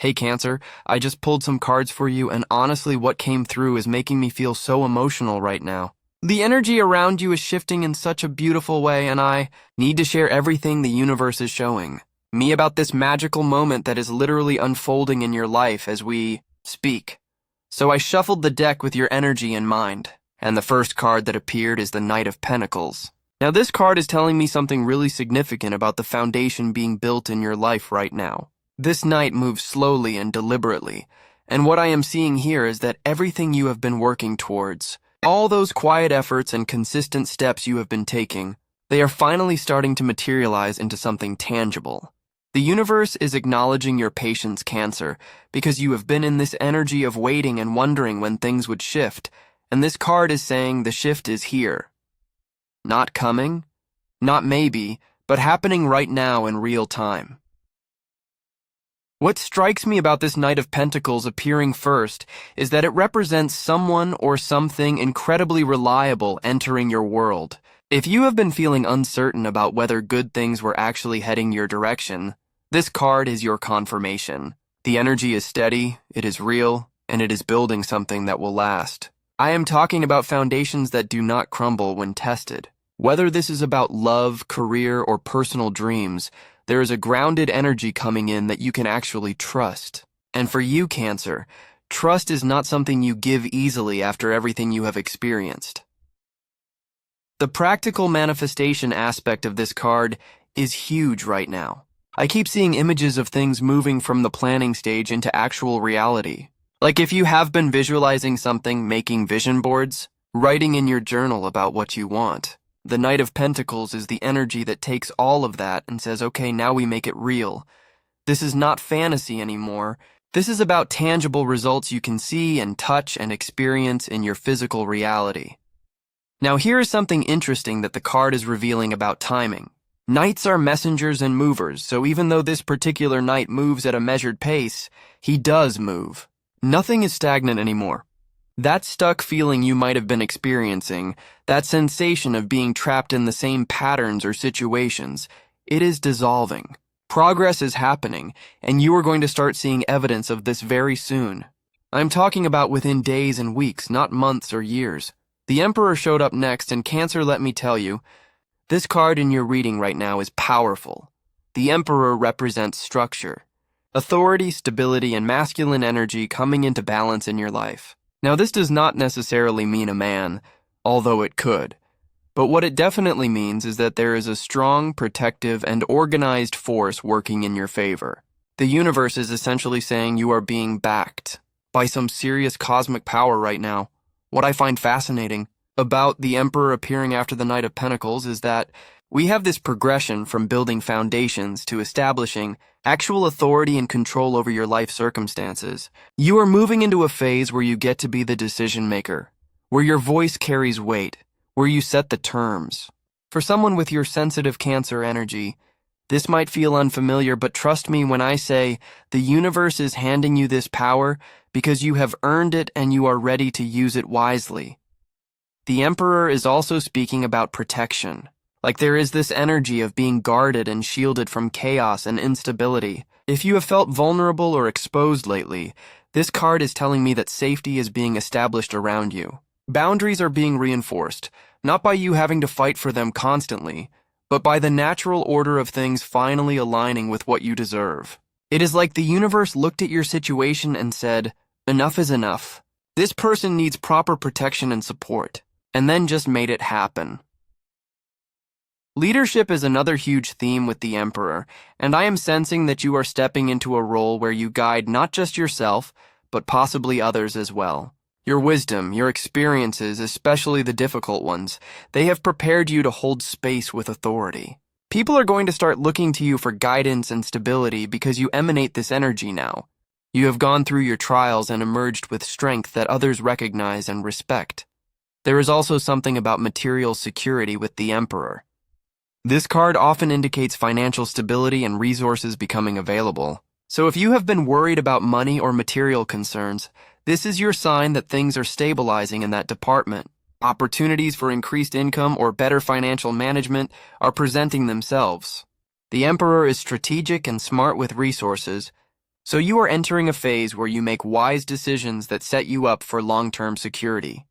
Hey Cancer, I just pulled some cards for you, and honestly what came through is making me feel so emotional right now. The energy around you is shifting in such a beautiful way, and I need to share everything the universe is showing me about this magical moment that is literally unfolding in your life as we speak. So I shuffled the deck with your energy in mind, and the first card that appeared is the Knight of Pentacles. Now this card is telling me something really significant about the foundation being built in your life right now. This knight moves slowly and deliberately, and what I am seeing here is that everything you have been working towards, all those quiet efforts and consistent steps you have been taking, they are finally starting to materialize into something tangible. The universe is acknowledging your patience, Cancer, because you have been in this energy of waiting and wondering when things would shift, and this card is saying the shift is here. Not coming, not maybe, but happening right now in real time. What strikes me about this Knight of Pentacles appearing first is that it represents someone or something incredibly reliable entering your world. If you have been feeling uncertain about whether good things were actually heading your direction, this card is your confirmation. The energy is steady, it is real, and it is building something that will last. I am talking about foundations that do not crumble when tested. Whether this is about love, career, or personal dreams, there is a grounded energy coming in that you can actually trust. And for you, Cancer, trust is not something you give easily after everything you have experienced. The practical manifestation aspect of this card is huge right now. I keep seeing images of things moving from the planning stage into actual reality. Like if you have been visualizing something, making vision boards, writing in your journal about what you want. The Knight of Pentacles is the energy that takes all of that and says, okay, now we make it real. This is not fantasy anymore. This is about tangible results you can see and touch and experience in your physical reality. Now here is something interesting that the card is revealing about timing. Knights are messengers and movers, so even though this particular knight moves at a measured pace, he does move. Nothing is stagnant anymore. That stuck feeling you might have been experiencing, that sensation of being trapped in the same patterns or situations, it is dissolving. Progress is happening, and you are going to start seeing evidence of this very soon. I'm talking about within days and weeks, not months or years. The Emperor showed up next, and Cancer, let me tell you, this card in your reading right now is powerful. The Emperor represents structure, authority, stability, and masculine energy coming into balance in your life. Now, this does not necessarily mean a man, although it could. But what it definitely means is that there is a strong, protective, and organized force working in your favor. The universe is essentially saying you are being backed by some serious cosmic power right now. What I find fascinating about the Emperor appearing after the Knight of Pentacles is that we have this progression from building foundations to establishing actual authority and control over your life circumstances. You are moving into a phase where you get to be the decision maker, where your voice carries weight, where you set the terms. For someone with your sensitive Cancer energy, this might feel unfamiliar, but trust me when I say the universe is handing you this power because you have earned it and you are ready to use it wisely. The Emperor is also speaking about protection. Like there is this energy of being guarded and shielded from chaos and instability. If you have felt vulnerable or exposed lately, this card is telling me that safety is being established around you. Boundaries are being reinforced, not by you having to fight for them constantly, but by the natural order of things finally aligning with what you deserve. It is like the universe looked at your situation and said, enough is enough. This person needs proper protection and support, and then just made it happen. Leadership is another huge theme with the Emperor, and I am sensing that you are stepping into a role where you guide not just yourself, but possibly others as well. Your wisdom, your experiences, especially the difficult ones, they have prepared you to hold space with authority. People are going to start looking to you for guidance and stability because you emanate this energy now. You have gone through your trials and emerged with strength that others recognize and respect. There is also something about material security with the Emperor. This card often indicates financial stability and resources becoming available. So if you have been worried about money or material concerns, this is your sign that things are stabilizing in that department. Opportunities for increased income or better financial management are presenting themselves. The Emperor is strategic and smart with resources, So you are entering a phase where you make wise decisions that set you up for long-term security.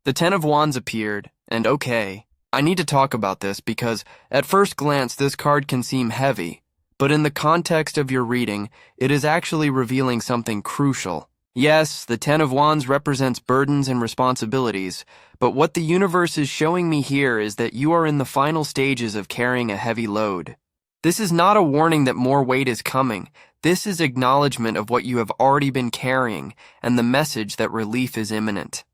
The Ten of Wands appeared, and okay, I need to talk about this because at first glance this card can seem heavy, but in the context of your reading, it is actually revealing something crucial. Yes, the Ten of Wands represents burdens and responsibilities, but what the universe is showing me here is that you are in the final stages of carrying a heavy load. This is not a warning that more weight is coming. This is acknowledgement of what you have already been carrying and the message that relief is imminent.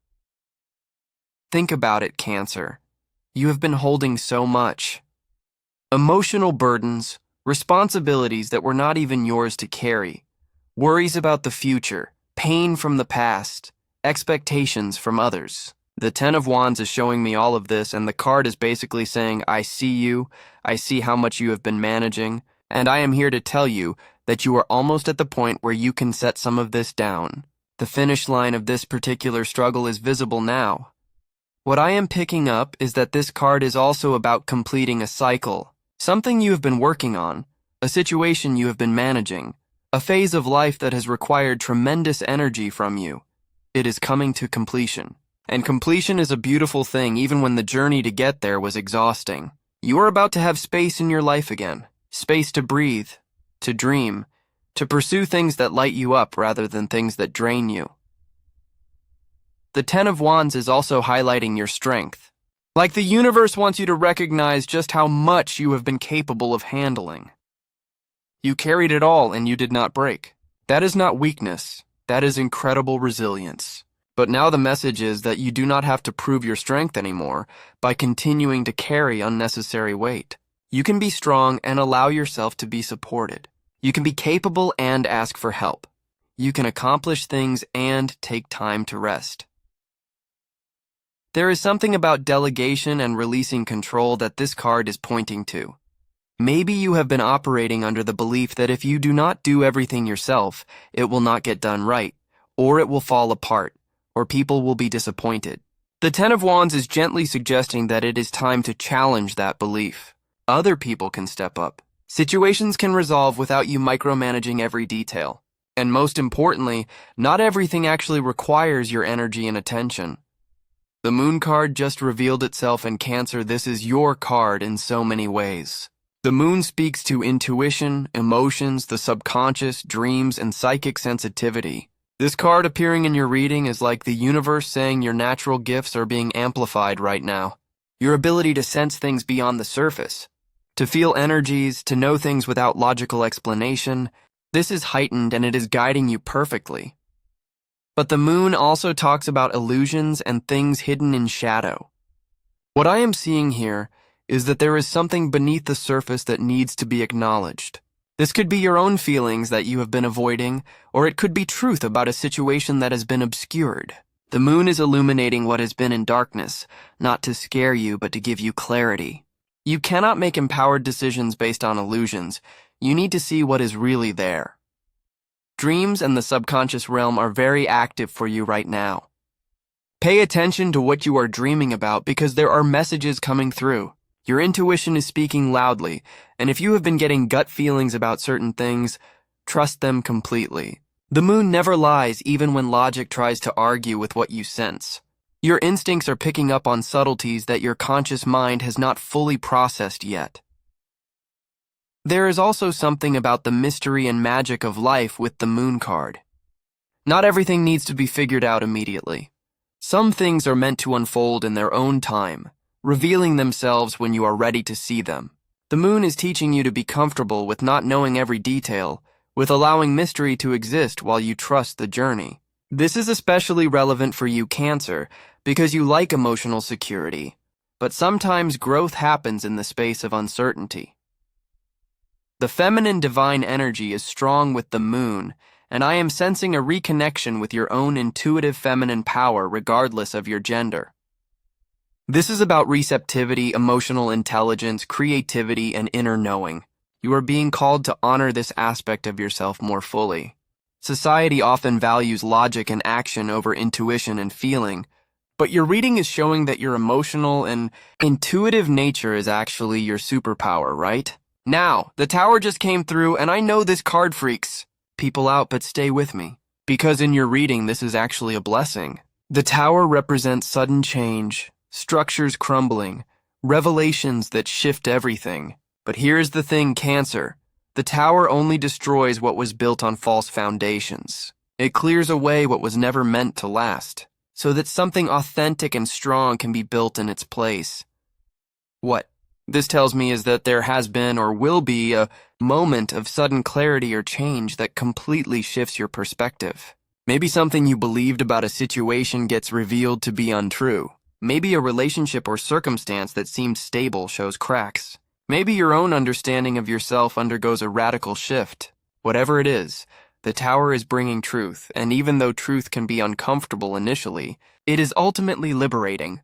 Think about it, Cancer. You have been holding so much. Emotional burdens, responsibilities that were not even yours to carry, worries about the future, pain from the past, expectations from others. The Ten of Wands is showing me all of this, and the card is basically saying, I see you, I see how much you have been managing, and I am here to tell you that you are almost at the point where you can set some of this down. The finish line of this particular struggle is visible now. What I am picking up is that this card is also about completing a cycle, something you have been working on, a situation you have been managing, a phase of life that has required tremendous energy from you. It is coming to completion. And completion is a beautiful thing even when the journey to get there was exhausting. You are about to have space in your life again, space to breathe, to dream, to pursue things that light you up rather than things that drain you. The Ten of Wands is also highlighting your strength. Like the universe wants you to recognize just how much you have been capable of handling. You carried it all and you did not break. That is not weakness. That is incredible resilience. But now the message is that you do not have to prove your strength anymore by continuing to carry unnecessary weight. You can be strong and allow yourself to be supported. You can be capable and ask for help. You can accomplish things and take time to rest. There is something about delegation and releasing control that this card is pointing to. Maybe you have been operating under the belief that if you do not do everything yourself, it will not get done right, or it will fall apart, or people will be disappointed. The Ten of Wands is gently suggesting that it is time to challenge that belief. Other people can step up. Situations can resolve without you micromanaging every detail. And most importantly, not everything actually requires your energy and attention. The Moon card just revealed itself in Cancer. This is your card in so many ways. The Moon speaks to intuition, emotions, the subconscious, dreams, and psychic sensitivity. This card appearing in your reading is like the universe saying your natural gifts are being amplified right now. Your ability to sense things beyond the surface, to feel energies, to know things without logical explanation, this is heightened and it is guiding you perfectly. But the Moon also talks about illusions and things hidden in shadow. What I am seeing here is that there is something beneath the surface that needs to be acknowledged. This could be your own feelings that you have been avoiding, or it could be truth about a situation that has been obscured. The Moon is illuminating what has been in darkness, not to scare you, but to give you clarity. You cannot make empowered decisions based on illusions. You need to see what is really there. Dreams and the subconscious realm are very active for you right now. Pay attention to what you are dreaming about because there are messages coming through. Your intuition is speaking loudly, and if you have been getting gut feelings about certain things, trust them completely. The Moon never lies even when logic tries to argue with what you sense. Your instincts are picking up on subtleties that your conscious mind has not fully processed yet. There is also something about the mystery and magic of life with the Moon card. Not everything needs to be figured out immediately. Some things are meant to unfold in their own time, revealing themselves when you are ready to see them. The Moon is teaching you to be comfortable with not knowing every detail, with allowing mystery to exist while you trust the journey. This is especially relevant for you, Cancer, because you like emotional security, but sometimes growth happens in the space of uncertainty. The feminine divine energy is strong with the Moon, and I am sensing a reconnection with your own intuitive feminine power regardless of your gender. This is about receptivity, emotional intelligence, creativity, and inner knowing. You are being called to honor this aspect of yourself more fully. Society often values logic and action over intuition and feeling, but your reading is showing that your emotional and intuitive nature is actually your superpower, right? Now, the Tower just came through, and I know this card, freaks. people out, but stay with me. Because in your reading, this is actually a blessing. The Tower represents sudden change, structures crumbling, revelations that shift everything. But here's the thing, Cancer. The Tower only destroys what was built on false foundations. It clears away what was never meant to last, so that something authentic and strong can be built in its place. What this tells me is that there has been or will be a moment of sudden clarity or change that completely shifts your perspective. Maybe something you believed about a situation gets revealed to be untrue. Maybe a relationship or circumstance that seemed stable shows cracks. Maybe your own understanding of yourself undergoes a radical shift. Whatever it is, the Tower is bringing truth, and even though truth can be uncomfortable initially, it is ultimately liberating.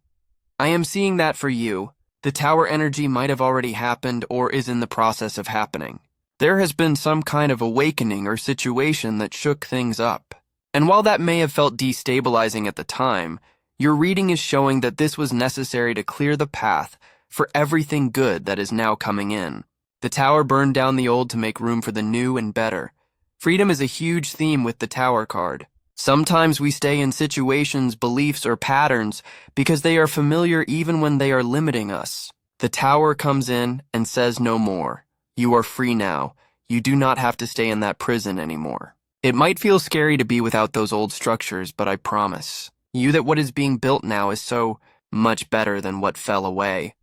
I am seeing that for you. The Tower energy might have already happened or is in the process of happening. There has been some kind of awakening or situation that shook things up. And while that may have felt destabilizing at the time, your reading is showing that this was necessary to clear the path for everything good that is now coming in. The Tower burned down the old to make room for the new and better. Freedom is a huge theme with the Tower card. Sometimes we stay in situations, beliefs, or patterns because they are familiar even when they are limiting us. The Tower comes in and says no more. You are free now. You do not have to stay in that prison anymore. It might feel scary to be without those old structures, but I promise you that what is being built now is so much better than what fell away.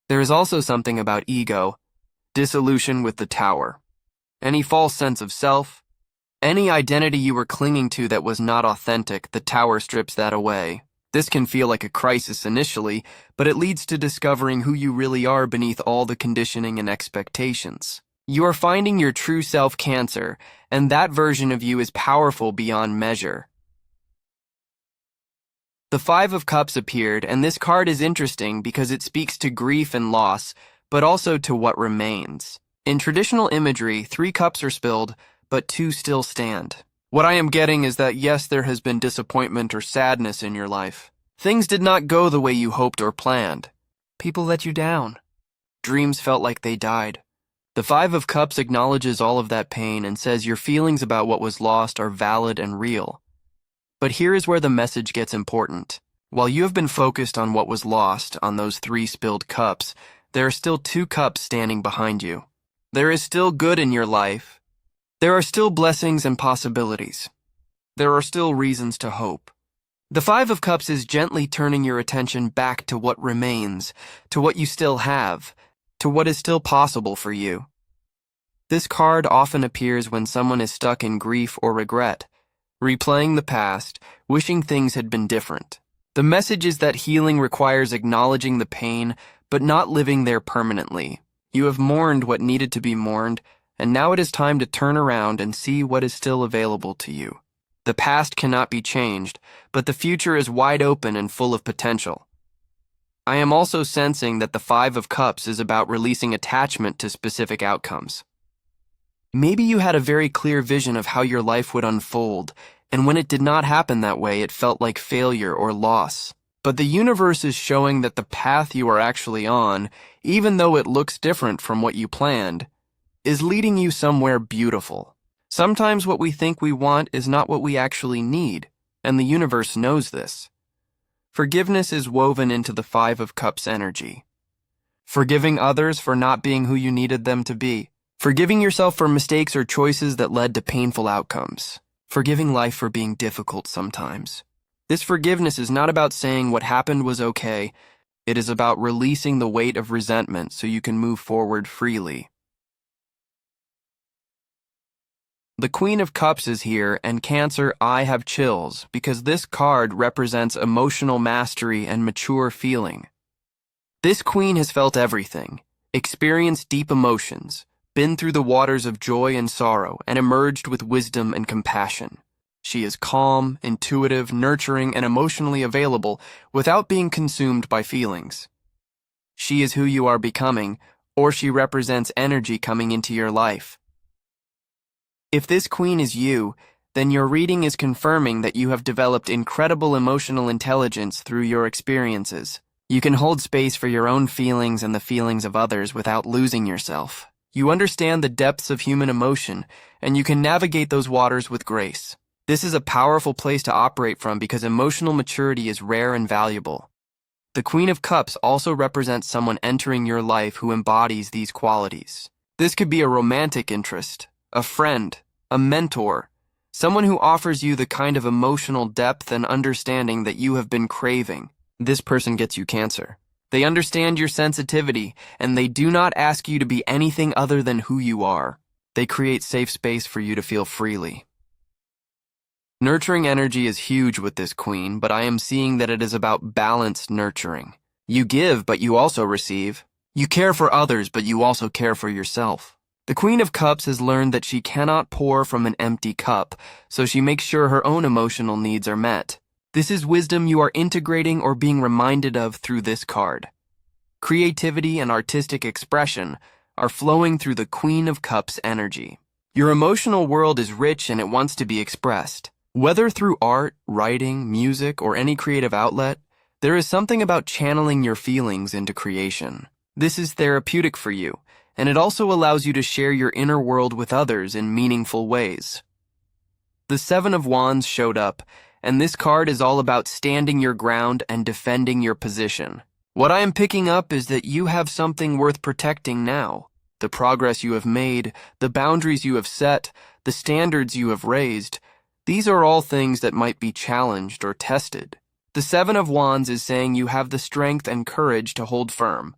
There is also something about ego, dissolution with the Tower. Any false sense of self, any identity you were clinging to that was not authentic, the Tower strips that away. This can feel like a crisis initially, but it leads to discovering who you really are beneath all the conditioning and expectations. You are finding your true self, Cancer, and that version of you is powerful beyond measure. The Five of Cups appeared, and this card is interesting because it speaks to grief and loss, but also to what remains. In traditional imagery, 3 cups are spilled, but 2 still stand. What I am getting is that yes, there has been disappointment or sadness in your life. Things did not go the way you hoped or planned. People let you down. Dreams felt like they died. The Five of Cups acknowledges all of that pain and says your feelings about what was lost are valid and real. But here is where the message gets important. While you have been focused on what was lost, on those 3 spilled cups, there are still 2 cups standing behind you. There is still good in your life. There are still blessings and possibilities. There are still reasons to hope. The Five of Cups is gently turning your attention back to what remains, to what you still have, to what is still possible for you. This card often appears when someone is stuck in grief or regret, replaying the past, wishing things had been different. The message is that healing requires acknowledging the pain, but not living there permanently. You have mourned what needed to be mourned, and now it is time to turn around and see what is still available to you. The past cannot be changed, but the future is wide open and full of potential. I am also sensing that the Five of Cups is about releasing attachment to specific outcomes. Maybe you had a very clear vision of how your life would unfold, and when it did not happen that way, it felt like failure or loss. But the universe is showing that the path you are actually on, even though it looks different from what you planned, is leading you somewhere beautiful. Sometimes what we think we want is not what we actually need, and the universe knows this. Forgiveness is woven into the Five of Cups energy. Forgiving others for not being who you needed them to be. Forgiving yourself for mistakes or choices that led to painful outcomes. Forgiving life for being difficult sometimes. This forgiveness is not about saying what happened was okay. It is about releasing the weight of resentment so you can move forward freely. The Queen of Cups is here, and Cancer, I have chills because this card represents emotional mastery and mature feeling. This queen has felt everything, experienced deep emotions, been through the waters of joy and sorrow, and emerged with wisdom and compassion. She is calm, intuitive, nurturing, and emotionally available without being consumed by feelings. She is who you are becoming, or she represents energy coming into your life. If this queen is you, then your reading is confirming that you have developed incredible emotional intelligence through your experiences. You can hold space for your own feelings and the feelings of others without losing yourself. You understand the depths of human emotion, and you can navigate those waters with grace. This is a powerful place to operate from because emotional maturity is rare and valuable. The Queen of Cups also represents someone entering your life who embodies these qualities. This could be a romantic interest, a friend, a mentor, someone who offers you the kind of emotional depth and understanding that you have been craving. This person gets you Cancer. They understand your sensitivity, and they do not ask you to be anything other than who you are. They create safe space for you to feel freely. Nurturing energy is huge with this queen, but I am seeing that it is about balanced nurturing. You give, but you also receive. You care for others, but you also care for yourself. The Queen of Cups has learned that she cannot pour from an empty cup, so she makes sure her own emotional needs are met. This is wisdom you are integrating or being reminded of through this card. Creativity and artistic expression are flowing through the Queen of Cups energy. Your emotional world is rich and it wants to be expressed. Whether through art, writing, music, or any creative outlet, there is something about channeling your feelings into creation. This is therapeutic for you, and it also allows you to share your inner world with others in meaningful ways. The Seven of Wands showed up, and this card is all about standing your ground and defending your position. What I am picking up is that you have something worth protecting now. The progress you have made, the boundaries you have set, the standards you have raised, these are all things that might be challenged or tested. The Seven of Wands is saying you have the strength and courage to hold firm.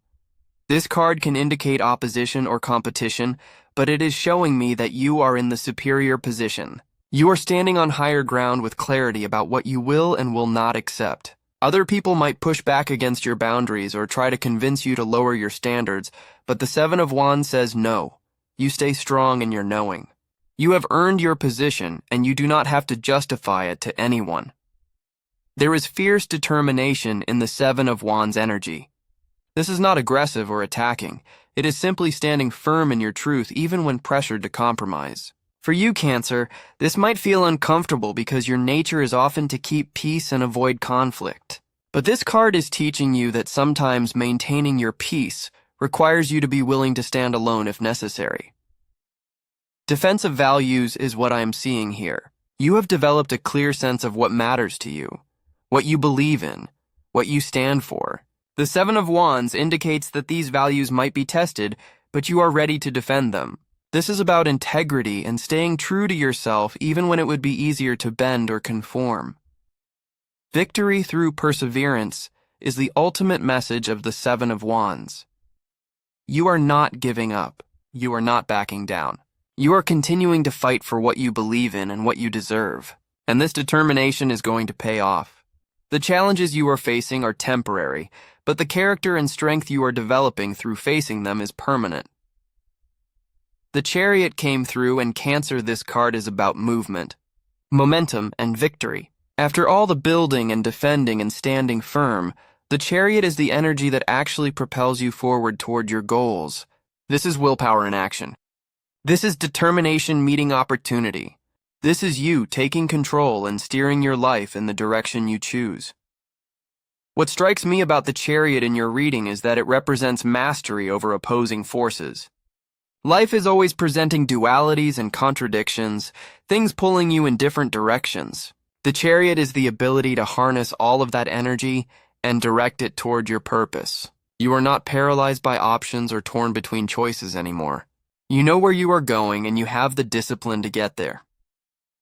This card can indicate opposition or competition, but it is showing me that you are in the superior position. You are standing on higher ground with clarity about what you will and will not accept. Other people might push back against your boundaries or try to convince you to lower your standards, but the Seven of Wands says no. You stay strong in your knowing. You have earned your position, and you do not have to justify it to anyone. There is fierce determination in the Seven of Wands energy. This is not aggressive or attacking. It is simply standing firm in your truth even when pressured to compromise. For you, Cancer, this might feel uncomfortable because your nature is often to keep peace and avoid conflict. But this card is teaching you that sometimes maintaining your peace requires you to be willing to stand alone if necessary. Defensive values is what I am seeing here. You have developed a clear sense of what matters to you, what you believe in, what you stand for. The Seven of Wands indicates that these values might be tested, but you are ready to defend them. This is about integrity and staying true to yourself even when it would be easier to bend or conform. Victory through perseverance is the ultimate message of the Seven of Wands. You are not giving up. You are not backing down. You are continuing to fight for what you believe in and what you deserve, and this determination is going to pay off. The challenges you are facing are temporary, but the character and strength you are developing through facing them is permanent. The Chariot came through, and Cancer, this card is about movement, momentum, and victory. After all the building and defending and standing firm, the Chariot is the energy that actually propels you forward toward your goals. This is willpower in action. This is determination meeting opportunity. This is you taking control and steering your life in the direction you choose. What strikes me about the Chariot in your reading is that it represents mastery over opposing forces. Life is always presenting dualities and contradictions, things pulling you in different directions. The Chariot is the ability to harness all of that energy and direct it toward your purpose. You are not paralyzed by options or torn between choices anymore. You know where you are going, and you have the discipline to get there.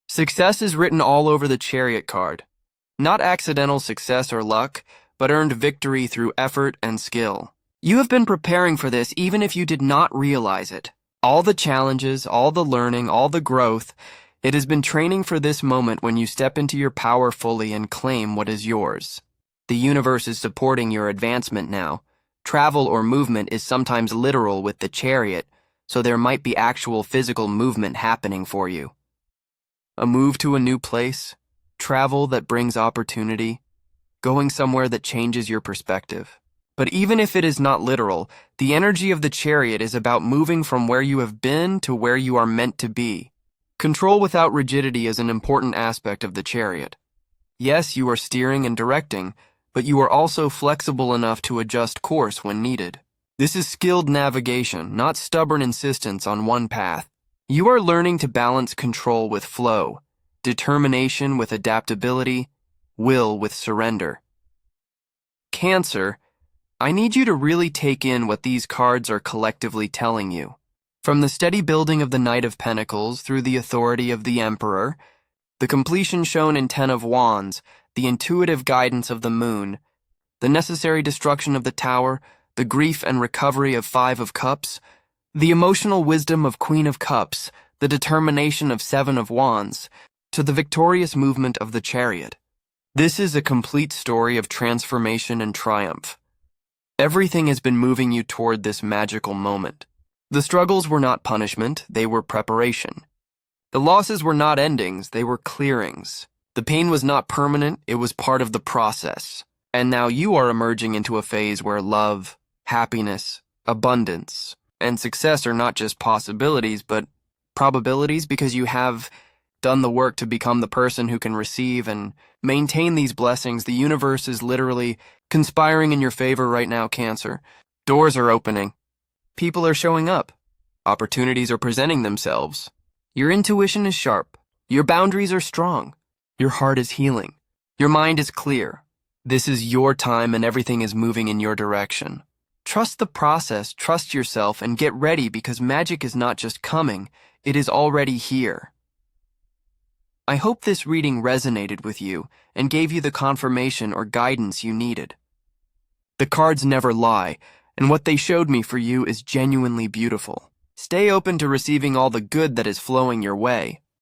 Success is written all over the Chariot card. Not accidental success or luck, but earned victory through effort and skill. You have been preparing for this even if you did not realize it. All the challenges, all the learning, all the growth, it has been training for this moment when you step into your power fully and claim what is yours. The universe is supporting your advancement now. Travel or movement is sometimes literal with the Chariot, so there might be actual physical movement happening for you. A move to a new place, travel that brings opportunity, going somewhere that changes your perspective. But even if it is not literal, the energy of the Chariot is about moving from where you have been to where you are meant to be. Control without rigidity is an important aspect of the Chariot. Yes, you are steering and directing, but you are also flexible enough to adjust course when needed. This is skilled navigation, not stubborn insistence on one path. You are learning to balance control with flow, determination with adaptability, will with surrender. Cancer, I need you to really take in what these cards are collectively telling you. From the steady building of the Knight of Pentacles through the authority of the Emperor, the completion shown in Ten of Wands, the intuitive guidance of the Moon, the necessary destruction of the Tower, the grief and recovery of Five of Cups, the emotional wisdom of Queen of Cups, the determination of Seven of Wands, to the victorious movement of the Chariot. This is a complete story of transformation and triumph. Everything has been moving you toward this magical moment. The struggles were not punishment, they were preparation. The losses were not endings, they were clearings. The pain was not permanent, it was part of the process. And now you are emerging into a phase where love, happiness, abundance, and success are not just possibilities, but probabilities, because you have done the work to become the person who can receive and maintain these blessings. The universe is literally conspiring in your favor right now, Cancer. Doors are opening. People are showing up. Opportunities are presenting themselves. Your intuition is sharp. Your boundaries are strong. Your heart is healing. Your mind is clear. This is your time and everything is moving in your direction. Trust the process, trust yourself, and get ready because magic is not just coming, it is already here. I hope this reading resonated with you and gave you the confirmation or guidance you needed. The cards never lie, and what they showed me for you is genuinely beautiful. Stay open to receiving all the good that is flowing your way.